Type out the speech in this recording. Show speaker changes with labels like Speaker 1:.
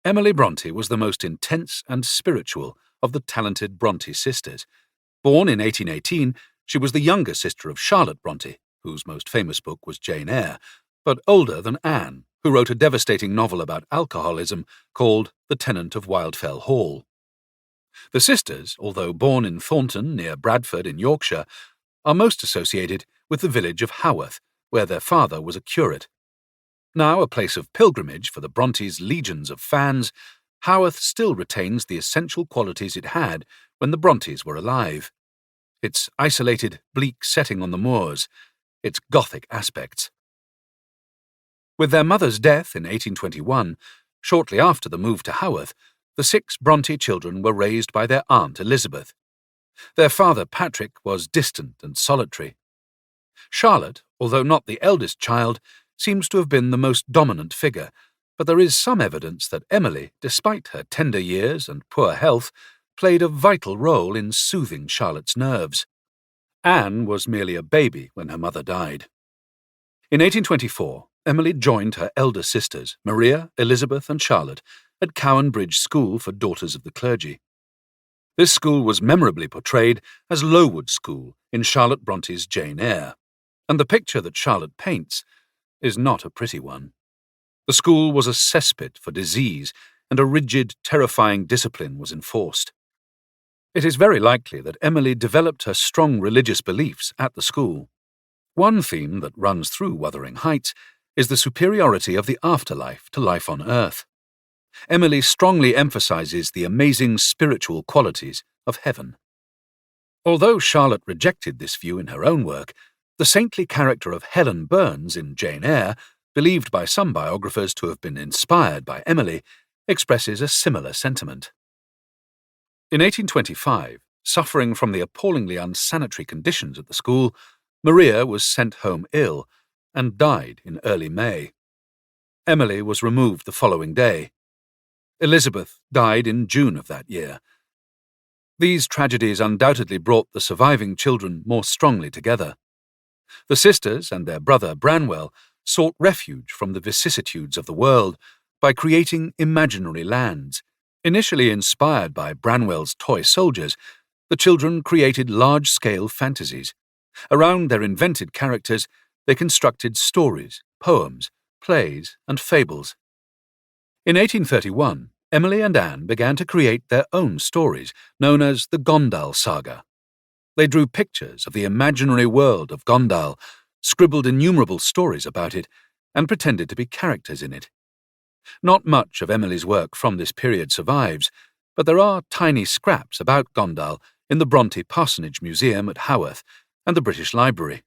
Speaker 1: Emily Brontë was the most intense and spiritual of the talented Brontë sisters. Born in 1818, she was the younger sister of Charlotte Brontë, whose most famous book was Jane Eyre, but older than Anne, who wrote a devastating novel about alcoholism called The Tenant of Wildfell Hall. The sisters, although born in Thornton near Bradford in Yorkshire, are most associated with the village of Haworth, where their father was a curate. Now a place of pilgrimage for the Brontes' legions of fans, Haworth still retains the essential qualities it had when the Brontes were alive. Its isolated, bleak setting on the moors, its Gothic aspects. With their mother's death in 1821, shortly after the move to Haworth, the 6 Brontë children were raised by their aunt Elizabeth. Their father Patrick was distant and solitary. Charlotte, although not the eldest child, seems to have been the most dominant figure, but there is some evidence that Emily, despite her tender years and poor health, played a vital role in soothing Charlotte's nerves. Anne was merely a baby when her mother died. In 1824, Emily joined her elder sisters, Maria, Elizabeth and Charlotte, at Cowan Bridge School for Daughters of the Clergy. This school was memorably portrayed as Lowood School in Charlotte Bronte's Jane Eyre, and the picture that Charlotte paints is not a pretty one. The school was a cesspit for disease, and a rigid, terrifying discipline was enforced. It is very likely that Emily developed her strong religious beliefs at the school. One theme that runs through Wuthering Heights is the superiority of the afterlife to life on earth. Emily strongly emphasizes the amazing spiritual qualities of heaven. Although Charlotte rejected this view in her own work, the saintly character of Helen Burns in Jane Eyre, believed by some biographers to have been inspired by Emily, expresses a similar sentiment. In 1825, suffering from the appallingly unsanitary conditions at the school, Maria was sent home ill and died in early May. Emily was removed the following day. Elizabeth died in June of that year. These tragedies undoubtedly brought the surviving children more strongly together. The sisters and their brother Branwell sought refuge from the vicissitudes of the world by creating imaginary lands. Initially inspired by Branwell's toy soldiers, the children created large-scale fantasies. Around their invented characters, they constructed stories, poems, plays, and fables. In 1831, Emily and Anne began to create their own stories, known as the Gondal Saga. They drew pictures of the imaginary world of Gondal, scribbled innumerable stories about it, and pretended to be characters in it. Not much of Emily's work from this period survives, but there are tiny scraps about Gondal in the Brontë Parsonage Museum at Haworth and the British Library.